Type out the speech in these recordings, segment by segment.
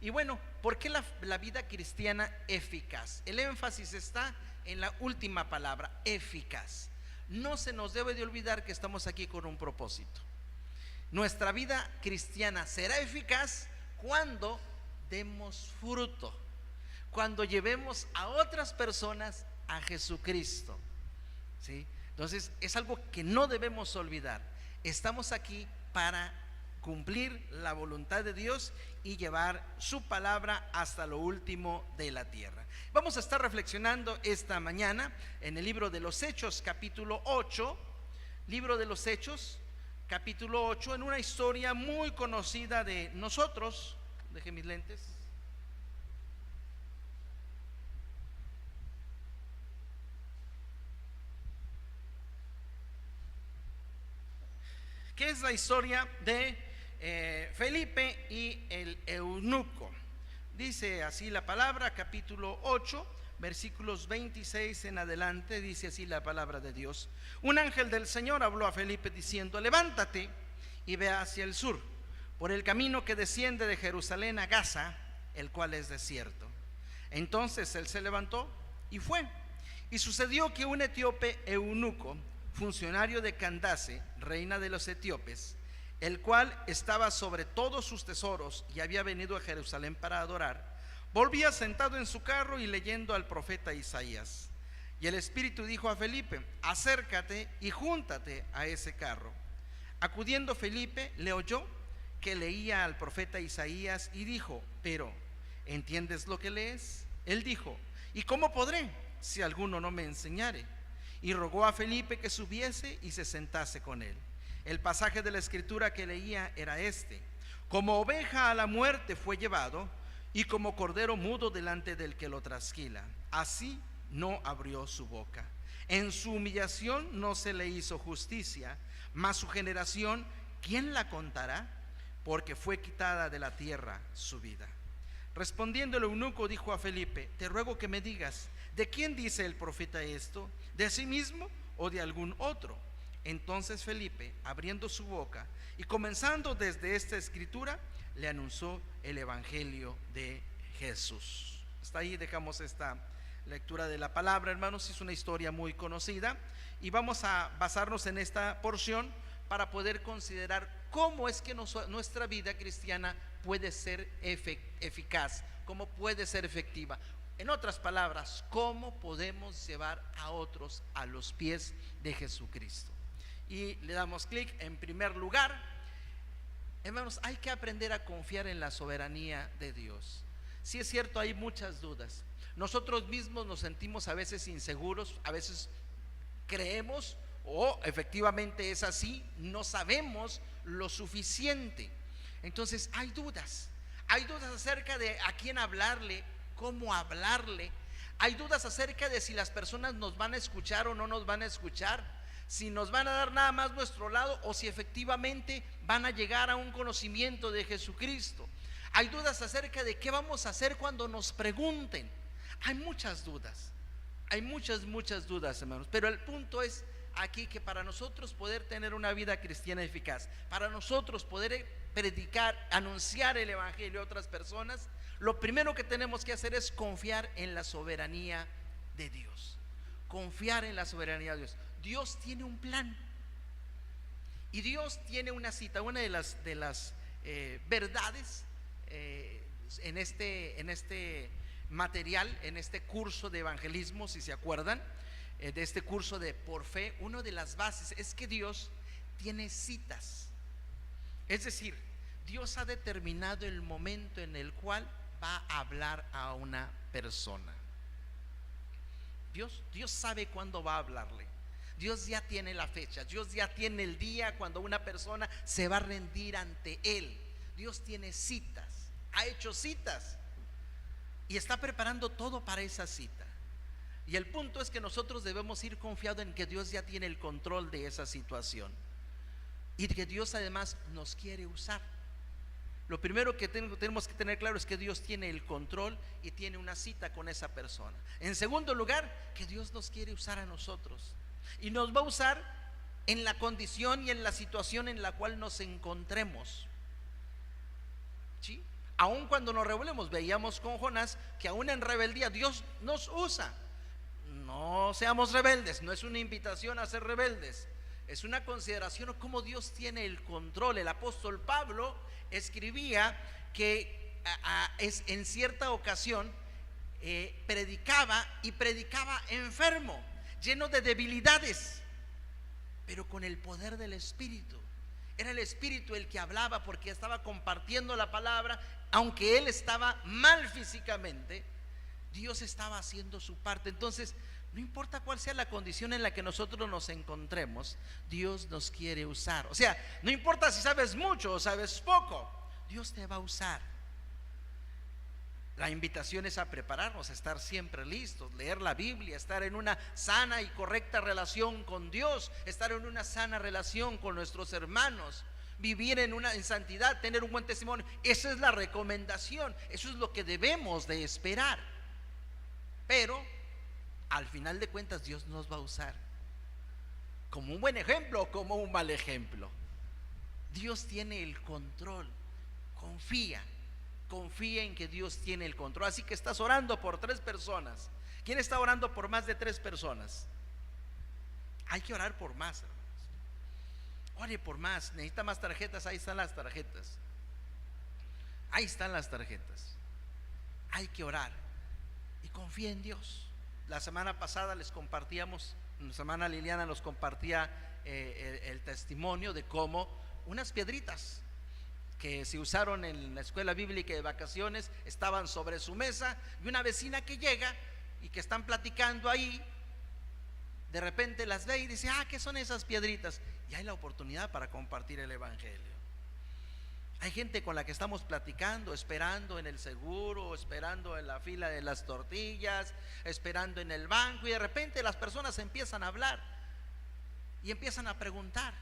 Y bueno, ¿por qué la vida cristiana eficaz? El énfasis está en la última palabra, eficaz. No se nos debe de olvidar que estamos aquí con un propósito. Nuestra vida cristiana será eficaz cuando demos fruto, cuando llevemos a otras personas a Jesucristo, ¿sí? Entonces es algo que no debemos olvidar. Estamos aquí para cumplir la voluntad de Dios y llevar su palabra hasta lo último de la tierra. Vamos a estar reflexionando esta mañana en el libro de los Hechos, capítulo 8, libro de los Hechos, capítulo 8, en una historia muy conocida de nosotros. Dejé mis lentes. Que es la historia de Felipe y el eunuco. Dice así la palabra, capítulo 8, versículos 26 en adelante, dice así la palabra de Dios. Un ángel del Señor habló a Felipe diciendo: levántate y ve hacia el sur, por el camino que desciende de Jerusalén a Gaza, el cual es desierto. Entonces él se levantó y fue. Y sucedió que un etíope eunuco, funcionario de Candace, reina de los etíopes, el cual estaba sobre todos sus tesoros y había venido a Jerusalén para adorar, volvía sentado en su carro y leyendo al profeta Isaías. Y el Espíritu dijo a Felipe: acércate y júntate a ese carro. Acudiendo Felipe, le oyó que leía al profeta Isaías y dijo: pero ¿entiendes lo que lees? Él dijo: ¿y cómo podré si alguno no me enseñare? Y rogó a Felipe que subiese y se sentase con él. El pasaje de la escritura que leía era este: como oveja a la muerte fue llevado, y como cordero mudo delante del que lo trasquila, así no abrió su boca. En su humillación no se le hizo justicia, mas su generación, ¿quién la contará? Porque fue quitada de la tierra su vida. Respondiendo el eunuco dijo a Felipe: te ruego que me digas, ¿de quién dice el profeta esto? ¿De sí mismo o de algún otro? Entonces Felipe, abriendo su boca y comenzando desde esta escritura, le anunció el evangelio de Jesús. Hasta ahí dejamos esta lectura de la palabra, hermanos. Es una historia muy conocida y vamos a basarnos en esta porción para poder considerar cómo es que nuestra vida cristiana puede ser eficaz, cómo puede ser efectiva. En otras palabras, cómo podemos llevar a otros a los pies de Jesucristo. Y le damos clic. En primer lugar, hermanos, hay que aprender a confiar en la soberanía de Dios. Sí, es cierto, hay muchas dudas. Nosotros mismos nos sentimos a veces inseguros, a veces creemos, o efectivamente es así, no sabemos lo suficiente. Entonces hay dudas acerca de a quién hablarle, cómo hablarle. Hay dudas acerca de si las personas nos van a escuchar o no nos van a escuchar, si nos van a dar nada más nuestro lado o si efectivamente van a llegar a un conocimiento de Jesucristo. Hay dudas acerca de qué vamos a hacer cuando nos pregunten. Hay muchas dudas, hay muchas dudas, hermanos. Pero el punto es aquí que para nosotros poder tener una vida cristiana eficaz, para nosotros poder predicar, anunciar el evangelio a otras personas, lo primero que tenemos que hacer es confiar en la soberanía de Dios. Confiar en la soberanía de Dios. Dios tiene un plan y Dios tiene una cita. Una de las verdades en este material, en este curso de evangelismo, si se acuerdan, de este curso de por fe, una de las bases es que Dios tiene citas. Es decir, Dios ha determinado el momento en el cual va a hablar a una persona. Dios sabe cuándo va a hablarle. Dios ya tiene la fecha, Dios ya tiene el día cuando una persona se va a rendir ante Él. Dios tiene citas, ha hecho citas y está preparando todo para esa cita. Y el punto es que nosotros debemos ir confiados en que Dios ya tiene el control de esa situación y que Dios además nos quiere usar. Lo primero que tenemos que tener claro es que Dios tiene el control y tiene una cita con esa persona. En segundo lugar, que Dios nos quiere usar a nosotros y nos va a usar en la condición y en la situación en la cual nos encontremos. ¿Sí? Aun cuando nos rebelemos, veíamos con Jonás que aún en rebeldía Dios nos usa. No seamos rebeldes, no es una invitación a ser rebeldes, es una consideración de cómo Dios tiene el control. El apóstol Pablo escribía que en cierta ocasión predicaba enfermo, lleno de debilidades, pero con el poder del Espíritu. Era el Espíritu el que hablaba, porque estaba compartiendo la palabra. Aunque él estaba mal físicamente, Dios estaba haciendo su parte. Entonces, no importa cuál sea la condición en la que nosotros nos encontremos, Dios nos quiere usar. O sea, no importa si sabes mucho o sabes poco, Dios te va a usar. La invitación es a prepararnos, a estar siempre listos, leer la Biblia, estar en una sana y correcta relación con Dios, estar en una sana relación con nuestros hermanos, vivir en santidad, tener un buen testimonio. Esa es la recomendación, eso es lo que debemos de esperar. Pero al final de cuentas Dios nos va a usar como un buen ejemplo o como un mal ejemplo. Dios tiene el control. Confía en que Dios tiene el control. Así que estás orando por 3 personas. ¿Quién está orando por más de 3 personas? Hay que orar por más, hermanos. Ore por más. Necesita más tarjetas. Ahí están las tarjetas. Ahí están las tarjetas. Hay que orar y confía en Dios. La semana pasada les compartíamos, la semana Liliana nos compartía el testimonio de cómo unas piedritas que se usaron en la escuela bíblica de vacaciones estaban sobre su mesa, y una vecina que llega y que están platicando ahí, de repente las ve y dice: ¿qué son esas piedritas? Y hay la oportunidad para compartir el evangelio. Hay gente con la que estamos platicando, esperando en el seguro, esperando en la fila de las tortillas, esperando en el banco, y de repente las personas empiezan a hablar y empiezan a preguntar.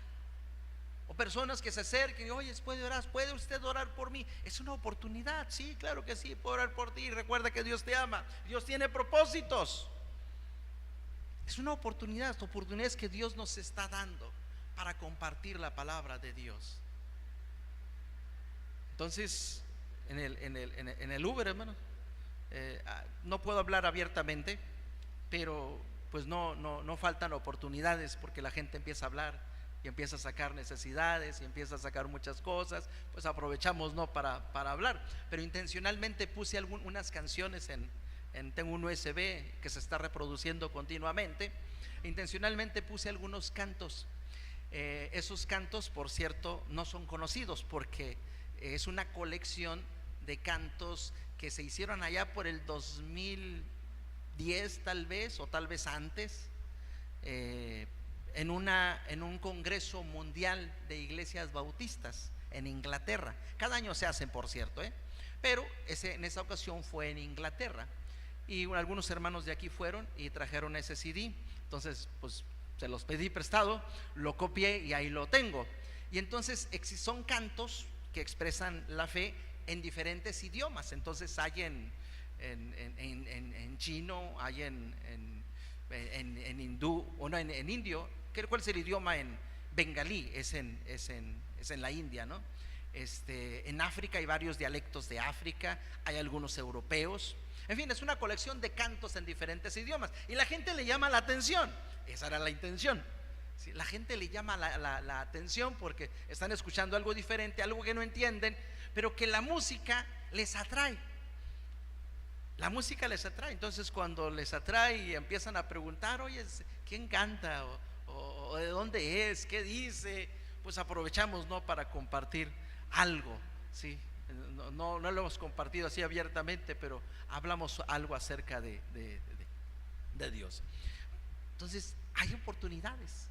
O personas que se acerquen y: oye, ¿puede usted orar por mí? Es una oportunidad. Sí, claro que sí, puedo orar por ti. Recuerda que Dios te ama, Dios tiene propósitos. Es una oportunidad, oportunidades que Dios nos está dando para compartir la palabra de Dios. Entonces, en el Uber, hermano, no puedo hablar abiertamente, pero pues no faltan oportunidades, porque la gente empieza a hablar y empieza a sacar necesidades y empieza a sacar muchas cosas. Pues aprovechamos, ¿no?, para hablar. Pero intencionalmente puse unas canciones tengo un USB que se está reproduciendo continuamente. Intencionalmente puse algunos cantos. Esos cantos, por cierto, no son conocidos, porque es una colección de cantos que se hicieron allá por el 2010 tal vez, o tal vez antes, en un congreso mundial de iglesias bautistas en Inglaterra. Cada año se hacen, por cierto, pero en esa ocasión fue en Inglaterra, y algunos hermanos de aquí fueron y trajeron ese CD. Entonces pues se los pedí prestado, lo copié y ahí lo tengo. Y entonces son cantos que expresan la fe en diferentes idiomas. Entonces hay en chino, hay en hindú, o no, en indio. ¿Cuál es el idioma? En bengalí, es en la India, ¿no? En África hay varios dialectos de África, hay algunos europeos. En fin, es una colección de cantos en diferentes idiomas, y la gente le llama la atención. Esa era la intención. Sí, la gente le llama la atención porque están escuchando algo diferente, algo que no entienden, pero que la música les atrae. La música les atrae. Entonces cuando les atrae y empiezan a preguntar: oye, ¿quién canta? O ¿de dónde es? ¿Qué dice? Pues aprovechamos, ¿no?, para compartir algo, ¿sí? No lo hemos compartido así abiertamente, pero hablamos algo acerca de Dios. Entonces hay oportunidades.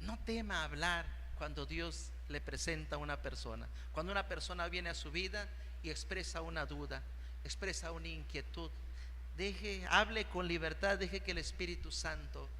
No tema hablar cuando Dios le presenta a una persona. Cuando una persona viene a su vida y expresa una duda, expresa una inquietud, hable con libertad, deje que el Espíritu Santo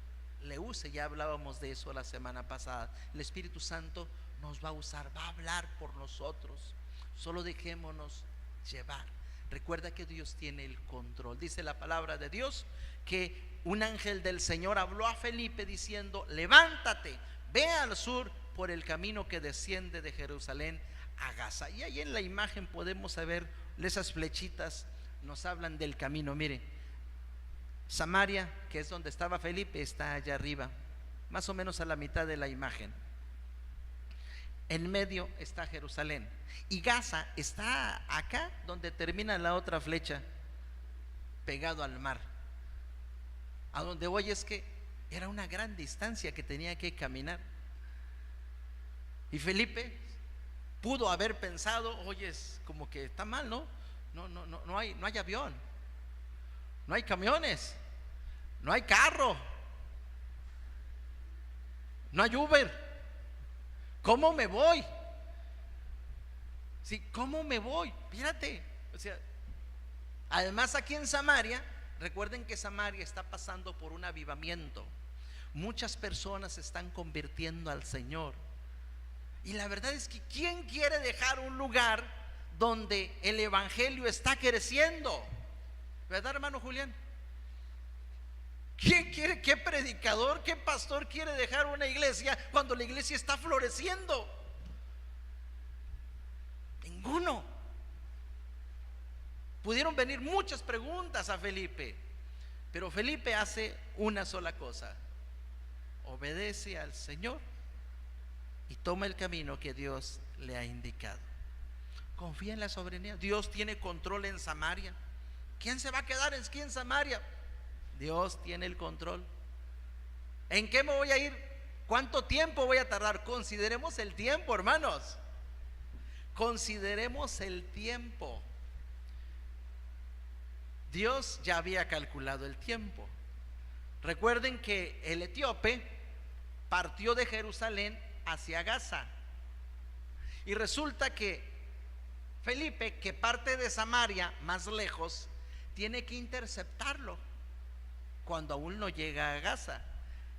le use. Ya hablábamos de eso la semana pasada. El Espíritu Santo nos va a usar, va a hablar por nosotros. Solo dejémonos llevar. Recuerda que Dios tiene el control. Dice la palabra de Dios que un ángel del Señor habló a Felipe diciendo: levántate, ve al sur, por el camino que desciende de Jerusalén a Gaza. Y ahí en la imagen podemos ver esas flechitas, nos hablan del camino. Mire, Samaria, que es donde estaba Felipe, está allá arriba, más o menos a la mitad de la imagen. En medio está Jerusalén, y Gaza está acá donde termina la otra flecha, pegado al mar. A donde voy es que era una gran distancia que tenía que caminar. Y Felipe pudo haber pensado: oye, es como que está mal, ¿no? No hay avión, no hay camiones, no hay carro, no hay Uber. ¿Cómo me voy? Sí, ¿cómo me voy? Fíjate, o sea, además aquí en Samaria, recuerden que Samaria está pasando por un avivamiento. Muchas personas se están convirtiendo al Señor. Y la verdad es que ¿quién quiere dejar un lugar donde el evangelio está creciendo? ¿Verdad, hermano Julián? ¿Quién quiere, qué predicador, qué pastor quiere dejar una iglesia cuando la iglesia está floreciendo? Ninguno. Pudieron venir muchas preguntas a Felipe, pero Felipe hace una sola cosa: obedece al Señor y toma el camino que Dios le ha indicado. Confía en la soberanía. Dios tiene control en Samaria. ¿Quién se va a quedar aquí en Samaria? Dios tiene el control. ¿En qué me voy a ir? ¿Cuánto tiempo voy a tardar? Consideremos el tiempo, hermanos. Consideremos el tiempo. Dios ya había calculado el tiempo. Recuerden que el etíope partió de Jerusalén hacia Gaza, y resulta que Felipe, que parte de Samaria más lejos, tiene que interceptarlo cuando aún no llega a Gaza.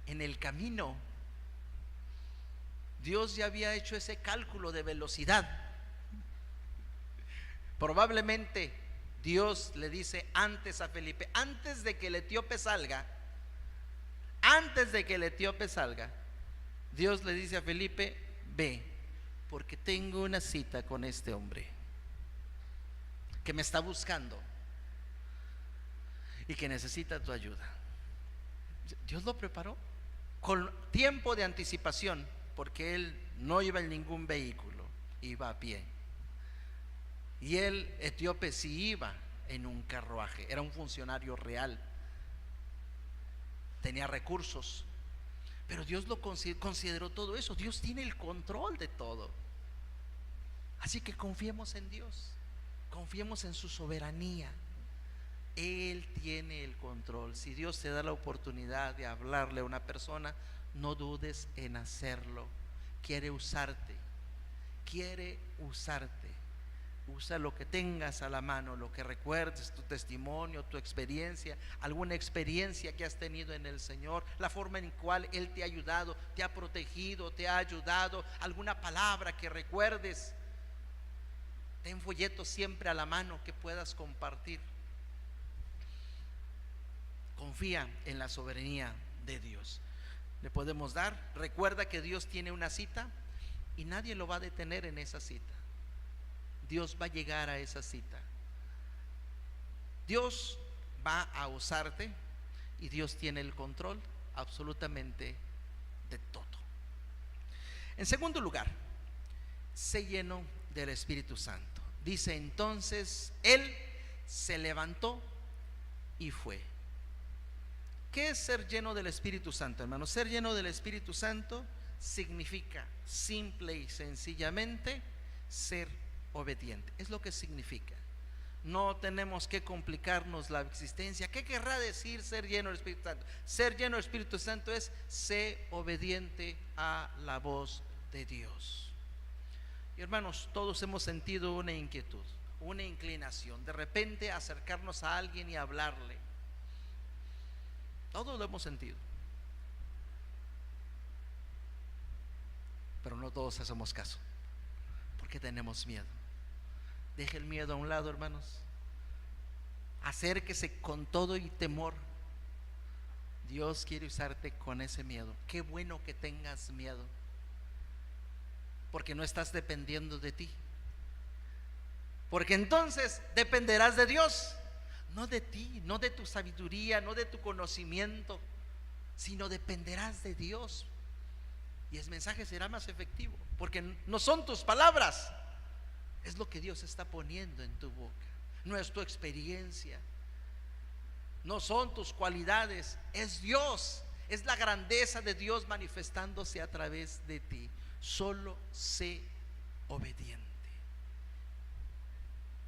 En el camino Dios ya había hecho ese cálculo de velocidad. Probablemente Dios le dice antes a Felipe, antes de que el etíope salga, Dios le dice a Felipe: ve, porque tengo una cita con este hombre que me está buscando y que necesita tu ayuda. Dios lo preparó con tiempo de anticipación, porque él no iba en ningún vehículo, iba a pie. Y el etíope sí iba en un carruaje, era un funcionario real, tenía recursos, pero Dios lo consideró todo eso. Dios tiene el control de todo. Así que confiemos en Dios, confiemos en su soberanía. Él tiene el control. Si Dios te da la oportunidad de hablarle a una persona, no dudes en hacerlo. Quiere usarte, quiere usarte. Usa lo que tengas a la mano, lo que recuerdes, tu testimonio, tu experiencia, alguna experiencia que has tenido en el Señor, la forma en cual Él te ha ayudado, te ha protegido, te ha ayudado, alguna palabra que recuerdes. Ten folletos siempre a la mano que puedas compartir. Confía en la soberanía de Dios. Le podemos dar. Recuerda que Dios tiene una cita y nadie lo va a detener en esa cita. Dios va a llegar a esa cita. Dios va a usarte y Dios tiene el control absolutamente de todo. En segundo lugar, sé lleno del Espíritu Santo. Dice entonces, Él se levantó y fue. ¿Qué es ser lleno del Espíritu Santo, hermanos? Ser lleno del Espíritu Santo significa simple y sencillamente ser obediente. Es lo que significa. No tenemos que complicarnos la existencia. ¿Qué querrá decir ser lleno del Espíritu Santo? Ser lleno del Espíritu Santo es ser obediente a la voz de Dios. Y hermanos, todos hemos sentido una inquietud, una inclinación, de repente acercarnos a alguien y hablarle. Todos lo hemos sentido, pero no todos hacemos caso, porque tenemos miedo. Deje el miedo a un lado, hermanos. Acérquese con todo y temor. Dios quiere usarte con ese miedo. Qué bueno que tengas miedo. Porque no estás dependiendo de ti. Porque entonces dependerás de Dios, no de ti, no de tu sabiduría, no de tu conocimiento, sino dependerás de Dios. Y el mensaje será más efectivo, porque no son tus palabras, es lo que Dios está poniendo en tu boca. No es tu experiencia, no son tus cualidades, es Dios, es la grandeza de Dios manifestándose a través de ti. Solo sé obediente.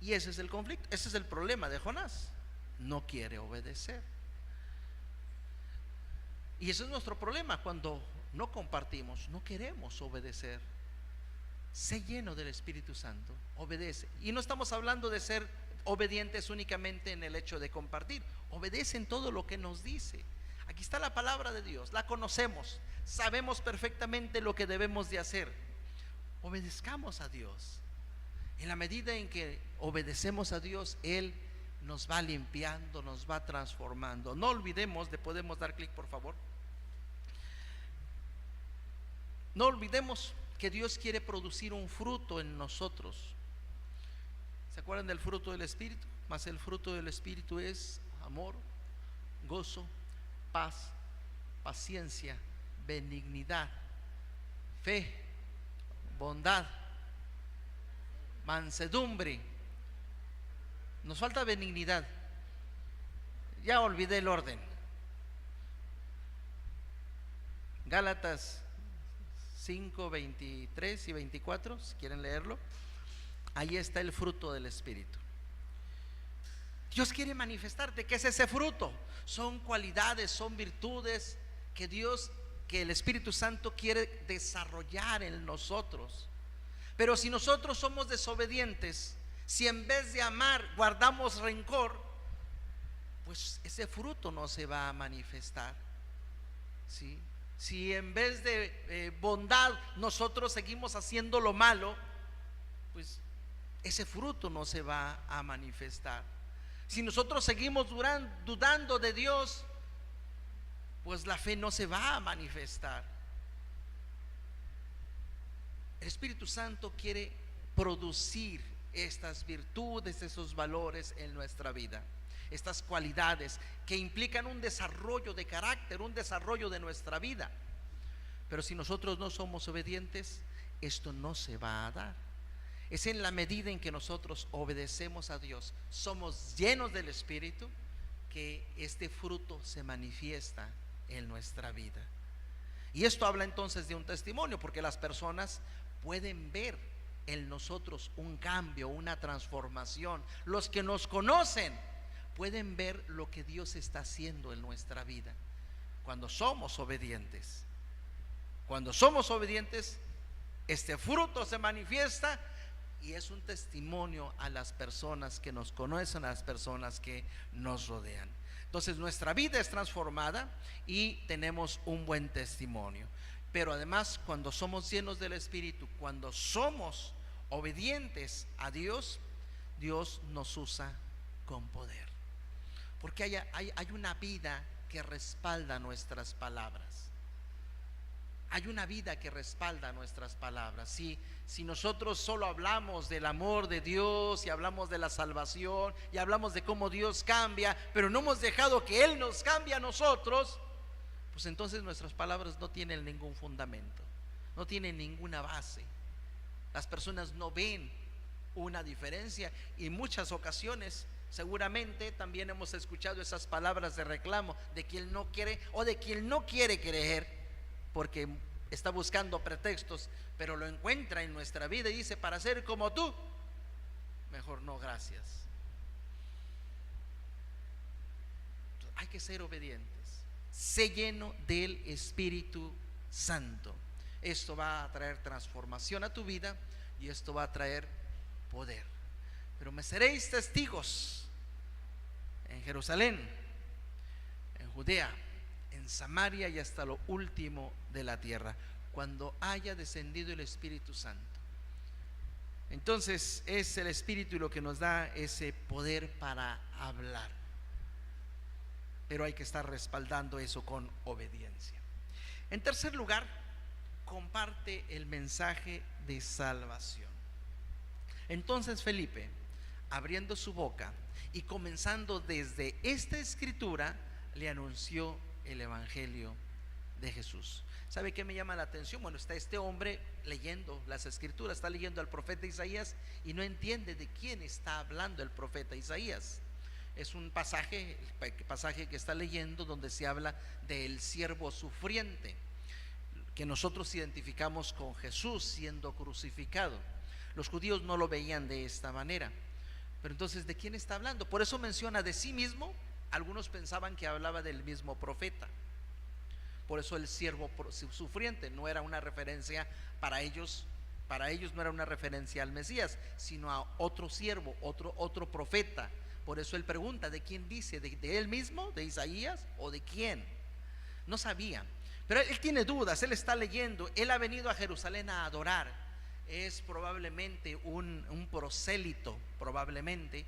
Y ese es el conflicto, ese es el problema de Jonás. No quiere obedecer. Y ese es nuestro problema cuando no compartimos, no queremos obedecer. Sé lleno del Espíritu Santo, obedece. Y no estamos hablando de ser obedientes únicamente en el hecho de compartir. Obedece en todo lo que nos dice. Aquí está la palabra de Dios, la conocemos, sabemos perfectamente lo que debemos de hacer. Obedezcamos a Dios. En la medida en que obedecemos a Dios, Él nos va limpiando, nos va transformando. No olvidemos, podemos dar clic por favor. No olvidemos que Dios quiere producir un fruto en nosotros. ¿Se acuerdan del fruto del Espíritu? Mas el fruto del Espíritu es amor, gozo, paz, paciencia, benignidad, fe, bondad, mansedumbre. Nos falta benignidad. Ya olvidé el orden. Gálatas 5, 23 y 24, si quieren leerlo. Ahí está el fruto del Espíritu. Dios quiere manifestarte. ¿Qué es ese fruto? Son cualidades, son virtudes que el Espíritu Santo quiere desarrollar en nosotros. Pero si nosotros somos desobedientes, si en vez de amar guardamos rencor, pues ese fruto no se va a manifestar, ¿sí? Si en vez de bondad nosotros seguimos haciendo lo malo, pues ese fruto no se va a manifestar. Si nosotros seguimos dudando de Dios, pues la fe no se va a manifestar. El Espíritu Santo quiere producir estas virtudes, esos valores en nuestra vida, estas cualidades que implican un desarrollo de carácter, un desarrollo de nuestra vida. Pero si nosotros no somos obedientes, esto no se va a dar. Es en la medida en que nosotros obedecemos a Dios, somos llenos del Espíritu, que este fruto se manifiesta en nuestra vida. Y esto habla entonces de un testimonio, porque las personas pueden ver en nosotros un cambio, una transformación. Los que nos conocen pueden ver lo que Dios está haciendo en nuestra vida cuando somos obedientes. Cuando somos obedientes, este fruto se manifiesta y es un testimonio a las personas que nos conocen, a las personas que nos rodean. Entonces nuestra vida es transformada y tenemos un buen testimonio. Pero además, cuando somos llenos del Espíritu, cuando somos obedientes a Dios, Dios nos usa con poder. Porque hay una vida que respalda nuestras palabras. Hay una vida que respalda nuestras palabras. Si nosotros solo hablamos del amor de Dios y hablamos de la salvación y hablamos de cómo Dios cambia, pero no hemos dejado que Él nos cambie a nosotros, pues entonces nuestras palabras no tienen ningún fundamento, no tienen ninguna base. Las personas no ven una diferencia y en muchas ocasiones seguramente también hemos escuchado esas palabras de reclamo de quien no quiere o de quien no quiere creer porque está buscando pretextos, pero lo encuentra en nuestra vida y dice: para ser como tú, mejor no, gracias. Hay que ser obedientes. Sé lleno del Espíritu Santo. Esto va a traer transformación a tu vida y esto va a traer poder. Pero me seréis testigos en Jerusalén, en Judea, en Samaria y hasta lo último de la tierra, cuando haya descendido el Espíritu Santo. Entonces es el Espíritu lo que nos da ese poder para hablar, pero hay que estar respaldando eso con obediencia. En tercer lugar, comparte el mensaje de salvación. Entonces Felipe, abriendo su boca y comenzando desde esta escritura, le anunció el evangelio de Jesús. ¿Sabe qué me llama la atención? Bueno, está este hombre leyendo las escrituras, está leyendo al profeta Isaías y no entiende de quién está hablando el profeta Isaías. Es un pasaje que está leyendo donde se habla del siervo sufriente, que nosotros identificamos con Jesús siendo crucificado. Los judíos no lo veían de esta manera. Pero entonces, ¿de quién está hablando? Por eso menciona de sí mismo. Algunos pensaban que hablaba del mismo profeta. Por eso el siervo sufriente no era una referencia para ellos no era una referencia al Mesías, sino a otro siervo, otro profeta. Por eso él pregunta, ¿de quién dice? ¿De él mismo? ¿De Isaías? ¿O de quién? No sabía. Pero él tiene dudas, él está leyendo, él ha venido a Jerusalén a adorar. Es probablemente un prosélito, probablemente.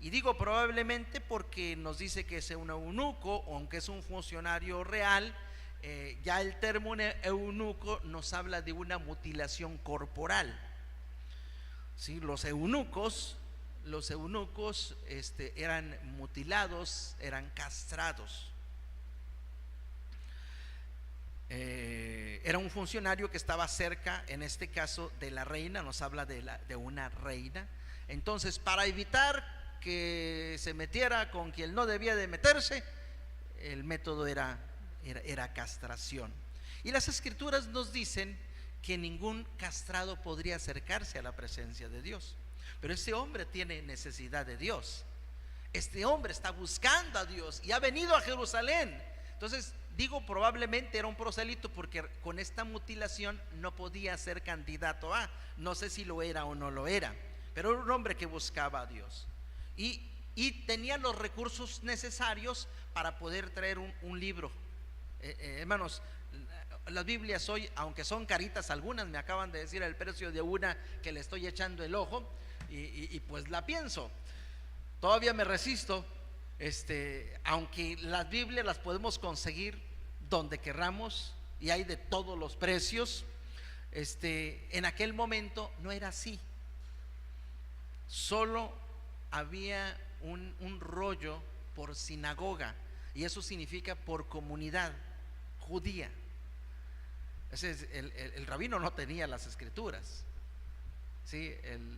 Y digo probablemente porque nos dice que es un eunuco, aunque es un funcionario real. Ya el término eunuco nos habla de una mutilación corporal. ¿Sí? Los eunucos eran mutilados, eran castrados. Era un funcionario que estaba cerca, en este caso de la reina, nos habla de una reina. Entonces, para evitar que se metiera con quien no debía de meterse, el método era castración. Y las escrituras nos dicen que ningún castrado podría acercarse a la presencia de Dios. Pero este hombre tiene necesidad de Dios. Este hombre está buscando a Dios y ha venido a Jerusalén. Entonces digo probablemente era un prosélito porque con esta mutilación no podía ser candidato a, no sé si lo era o no lo era, pero era un hombre que buscaba a Dios y tenía los recursos necesarios para poder traer un libro. Hermanos, las Biblias hoy, aunque son caritas algunas, me acaban de decir el precio de una que le estoy echando el ojo y pues la pienso, todavía me resisto, aunque las Biblias las podemos conseguir donde querramos y hay de todos los precios, en aquel momento no era así. Solo había un rollo por sinagoga, y eso significa por comunidad judía. El rabino no tenía las escrituras, ¿sí?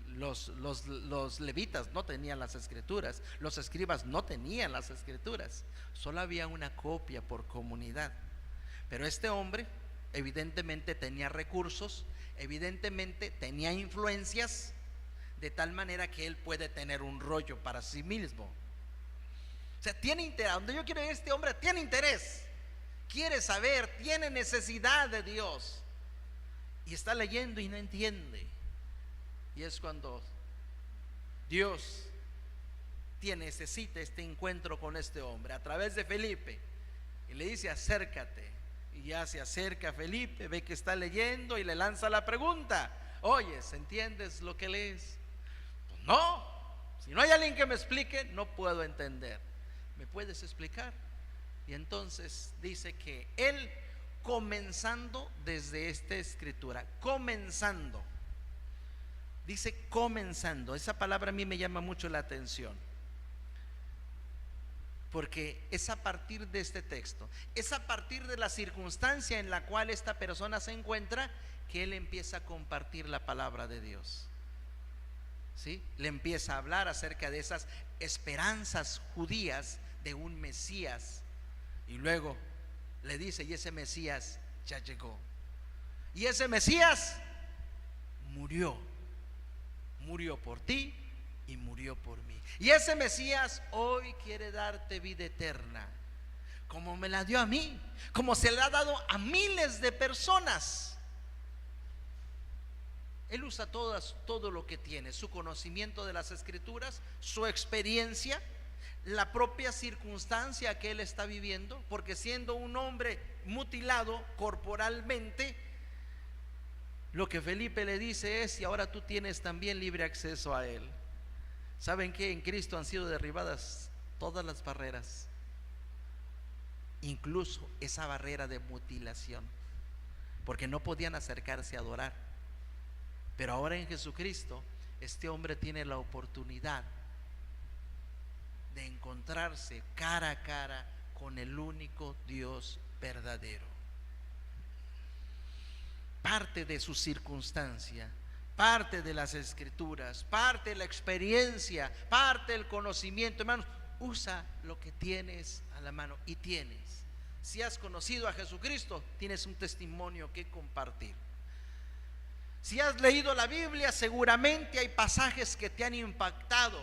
Los levitas no tenían las escrituras, los escribas no tenían las escrituras, solo había una copia por comunidad. Pero este hombre evidentemente tenía recursos, evidentemente tenía influencias, de tal manera que él puede tener un rollo para sí mismo. O sea, tiene interés. Donde yo quiero ir, este hombre tiene interés, quiere saber, tiene necesidad de Dios y está leyendo y no entiende. Y es cuando Dios necesita este encuentro con este hombre a través de Felipe y le dice: acércate. Y ya se acerca a Felipe, ve que está leyendo y le lanza la pregunta: oyes, ¿entiendes lo que lees? Pues no, si no hay alguien que me explique, no puedo entender. ¿Me puedes explicar? Y entonces dice que él, comenzando desde esta escritura, comenzando, dice comenzando, esa palabra a mí me llama mucho la atención, porque es a partir de este texto, es a partir de la circunstancia en la cual esta persona se encuentra, que él empieza a compartir la palabra de Dios. ¿Sí? Le empieza a hablar acerca de esas esperanzas judías de un Mesías, y luego le dice: y ese Mesías ya llegó, y ese Mesías murió por ti y murió por mí, y ese Mesías hoy quiere darte vida eterna, como me la dio a mí, como se la ha dado a miles de personas. Él usa todo lo que tiene, su conocimiento de las escrituras, su experiencia, la propia circunstancia que él está viviendo, porque siendo un hombre mutilado corporalmente, lo que Felipe le dice es: y ahora tú tienes también libre acceso a él. ¿Saben qué? En Cristo han sido derribadas todas las barreras, incluso esa barrera de mutilación, porque no podían acercarse a adorar. Pero ahora en Jesucristo, este hombre tiene la oportunidad de encontrarse cara a cara con el único Dios verdadero. Parte de su circunstancia, parte de las escrituras, parte de la experiencia, parte del conocimiento, hermanos, usa lo que tienes a la mano. Y tienes, si has conocido a Jesucristo, tienes un testimonio que compartir. Si has leído la Biblia, seguramente hay pasajes que te han impactado,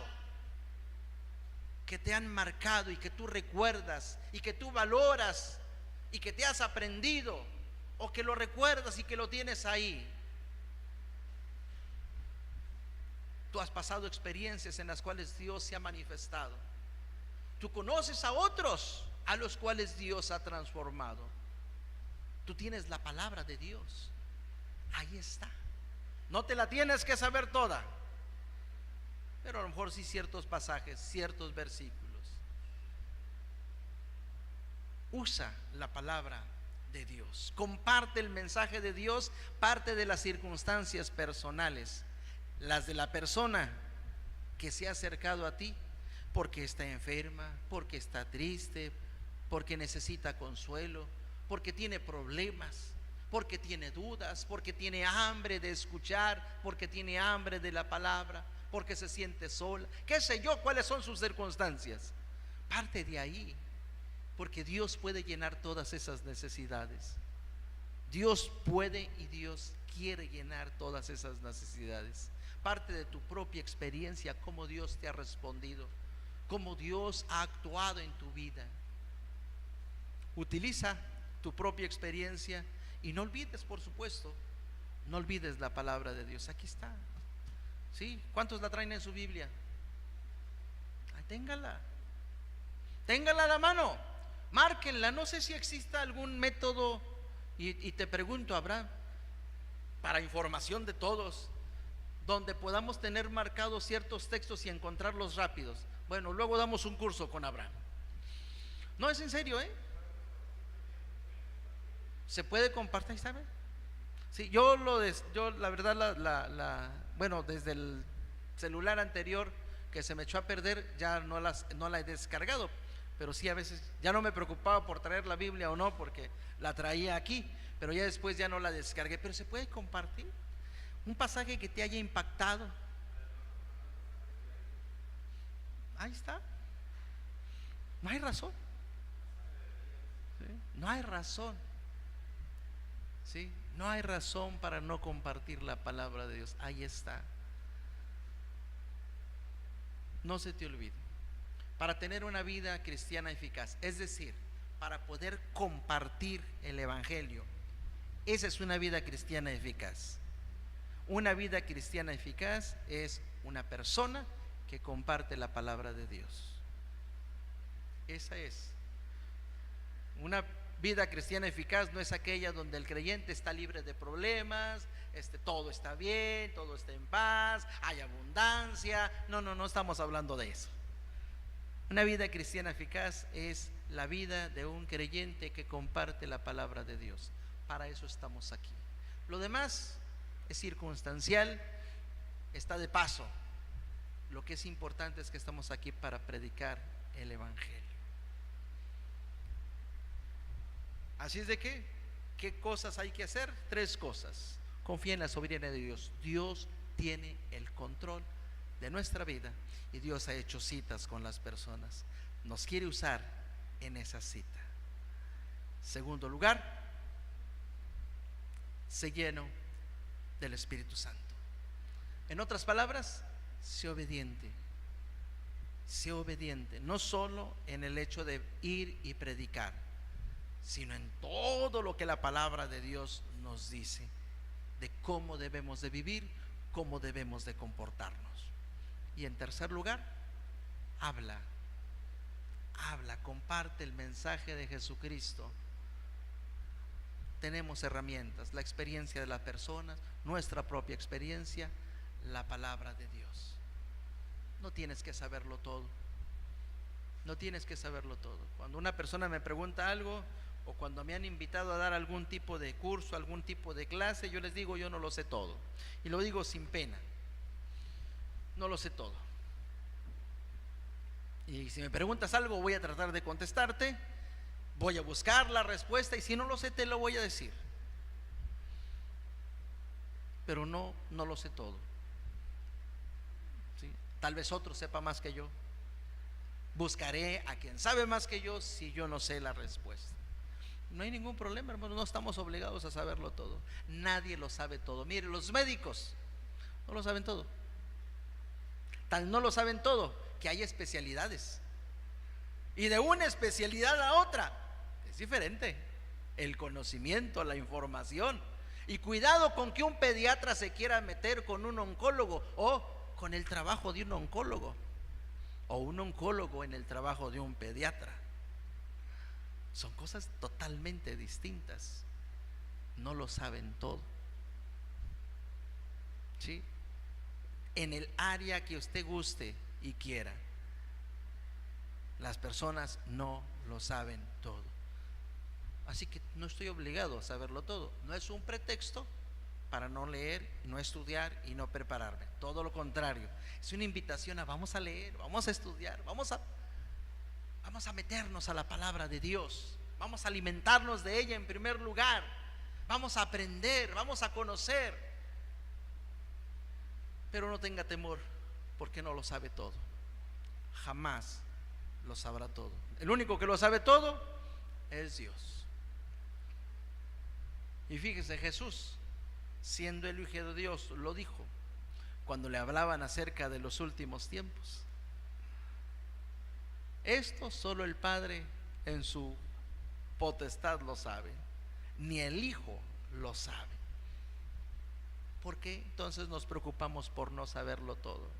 que te han marcado y que tú recuerdas y que tú valoras y que te has aprendido, o que lo recuerdas y que lo tienes ahí. Tú has pasado experiencias en las cuales Dios se ha manifestado. Tú conoces a otros a los cuales Dios ha transformado. Tú tienes la palabra de Dios. Ahí está. No te la tienes que saber toda, pero a lo mejor sí ciertos pasajes, ciertos versículos. Usa la palabra de Dios. Comparte el mensaje de Dios. Parte de las circunstancias personales, las de la persona que se ha acercado a ti porque está enferma, porque está triste, porque necesita consuelo, porque tiene problemas, porque tiene dudas, porque tiene hambre de escuchar, porque tiene hambre de la palabra, porque se siente sola, qué sé yo, cuáles son sus circunstancias. Parte de ahí, porque Dios puede llenar todas esas necesidades. Dios puede y Dios quiere llenar todas esas necesidades. Parte de tu propia experiencia, cómo Dios te ha respondido, cómo Dios ha actuado en tu vida. Utiliza tu propia experiencia y no olvides, por supuesto, no olvides la palabra de Dios. Aquí está. ¿Sí? ¿Cuántos la traen en su Biblia? Ay, téngala a la mano, márquenla. No sé si exista algún método, y te pregunto, Abraham, para información de todos, donde podamos tener marcados ciertos textos y encontrarlos rápidos. Bueno, luego damos un curso con Abraham. No, es en serio, se puede compartir, ¿sabe? Sí, yo la verdad, bueno, desde el celular anterior que se me echó a perder, ya no la he descargado, pero sí, a veces ya no me preocupaba por traer la Biblia o no, porque la traía aquí, pero ya después ya no la descargué. Pero se puede compartir un pasaje que te haya impactado. Ahí está. No hay razón. ¿Sí? No hay razón. ¿Sí? No hay razón para no compartir la palabra de Dios. Ahí está. No se te olvide. Para tener una vida cristiana eficaz, es decir, para poder compartir el evangelio, esa es una vida cristiana eficaz. Una vida cristiana eficaz es una persona que comparte la palabra de Dios. Esa es. Una vida cristiana eficaz no es aquella donde el creyente está libre de problemas, todo está bien, todo está en paz, hay abundancia. No estamos hablando de eso. Una vida cristiana eficaz es la vida de un creyente que comparte la palabra de Dios. Para eso estamos aquí. Lo demás es circunstancial, está de paso. Lo que es importante es que estamos aquí para predicar el evangelio. Así es de que, ¿qué cosas hay que hacer? 3 cosas. Confía en la soberanía de Dios. Dios tiene el control de nuestra vida y Dios ha hecho citas con las personas. Nos quiere usar en esa cita. Segundo lugar, sé lleno del Espíritu Santo. En otras palabras, sé obediente. Sé obediente, no solo en el hecho de ir y predicar, sino en todo lo que la palabra de Dios nos dice de cómo debemos de vivir, cómo debemos de comportarnos. Y en tercer lugar, habla, comparte el mensaje de Jesucristo. Tenemos herramientas, la experiencia de las personas, nuestra propia experiencia, la palabra de Dios. No tienes que saberlo todo. No tienes que saberlo todo. Cuando una persona me pregunta algo, o cuando me han invitado a dar algún tipo de curso, algún tipo de clase, yo les digo, yo no lo sé todo. Y lo digo sin pena, no lo sé todo. Y si me preguntas algo, voy a tratar de contestarte, voy a buscar la respuesta, y si no lo sé, te lo voy a decir. Pero no lo sé todo. ¿Sí? Tal vez otro sepa más que yo. Buscaré a quien sabe más que yo si yo no sé la respuesta. No hay ningún problema, hermano, no estamos obligados a saberlo todo. Nadie lo sabe todo. Mire, los médicos no lo saben todo. Tan no lo saben todo que hay especialidades. Y de una especialidad a otra es diferente el conocimiento, la información. Y cuidado con que un pediatra se quiera meter con un oncólogo o con el trabajo de un oncólogo, o un oncólogo en el trabajo de un pediatra. Son cosas totalmente distintas. No lo saben todo. ¿Sí? En el área que usted guste y quiera, las personas no lo saben todo. Así que no estoy obligado a saberlo todo. No es un pretexto para no leer, no estudiar y no prepararme. Todo lo contrario, es una invitación a vamos a leer, vamos a estudiar, vamos a meternos a la palabra de Dios, vamos a alimentarnos de ella en primer lugar, vamos a aprender, vamos a conocer. Pero no tenga temor, porque no lo sabe todo. Jamás lo sabrá todo. El único que lo sabe todo es Dios. Y fíjese, Jesús, siendo el Hijo de Dios, lo dijo cuando le hablaban acerca de los últimos tiempos. Esto solo el Padre en su potestad lo sabe, ni el Hijo lo sabe. ¿Por qué entonces nos preocupamos por no saberlo todo?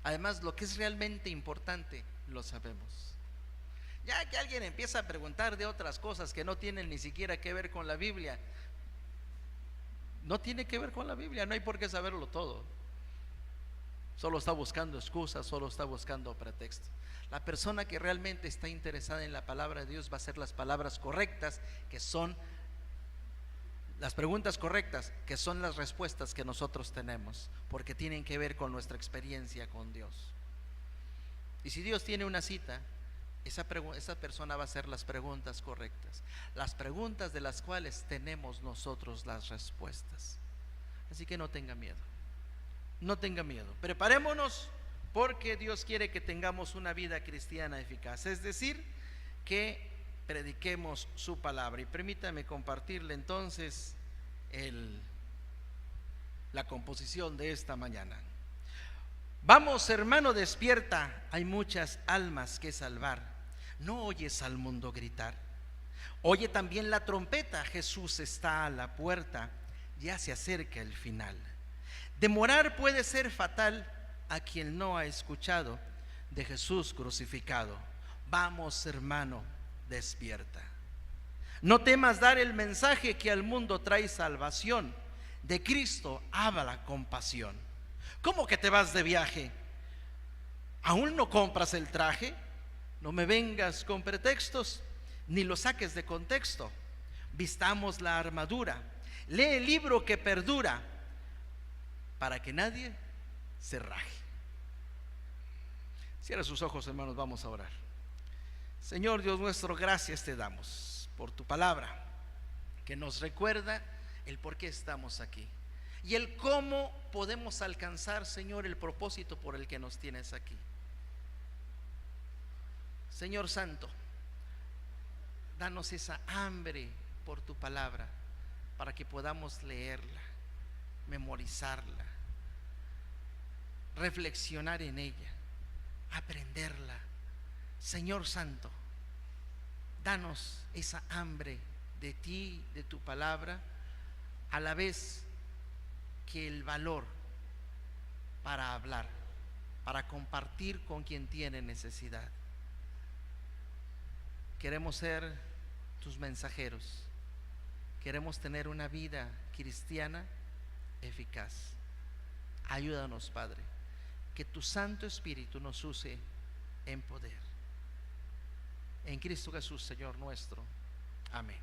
Además, lo que es realmente importante lo sabemos. Ya que alguien empieza a preguntar de otras cosas que no tienen ni siquiera que ver con la Biblia, no tiene que ver con la Biblia, no hay por qué saberlo todo. Solo está buscando excusas, solo está buscando pretextos. La persona que realmente está interesada en la palabra de Dios va a hacer las palabras correctas, que son las preguntas correctas, que son las respuestas que nosotros tenemos, porque tienen que ver con nuestra experiencia con Dios. Y si Dios tiene una cita, esa persona va a hacer las preguntas correctas, las preguntas de las cuales tenemos nosotros las respuestas. Así que no tenga miedo, no tenga miedo. Preparémonos, porque Dios quiere que tengamos una vida cristiana eficaz, es decir, que prediquemos su palabra. Y permítame compartirle entonces la composición de esta mañana. Vamos, hermano, despierta, hay muchas almas que salvar. ¿No oyes al mundo gritar? Oye también la trompeta, Jesús está a la puerta, ya se acerca el final. Demorar puede ser fatal a quien no ha escuchado de Jesús crucificado. Vamos, hermano, despierta. No temas dar el mensaje que al mundo trae salvación. De Cristo habla con pasión. ¿Cómo que te vas de viaje? ¿Aún no compras el traje? No me vengas con pretextos, ni lo saques de contexto. Vistamos la armadura, lee el libro que perdura, para que nadie se raje. Cierra sus ojos, hermanos, vamos a orar. Señor Dios nuestro, gracias te damos por tu palabra, que nos recuerda el por qué estamos aquí y el cómo podemos alcanzar, Señor, el propósito por el que nos tienes aquí. Señor Santo, danos esa hambre por tu palabra, para que podamos leerla, memorizarla, reflexionar en ella, aprenderla. Señor Santo, danos esa hambre de ti, de tu palabra, a la vez que el valor para hablar, para compartir con quien tiene necesidad. Queremos ser tus mensajeros, queremos tener una vida cristiana eficaz. Ayúdanos, Padre, que tu Santo Espíritu nos use en poder. En Cristo Jesús, Señor nuestro. Amén.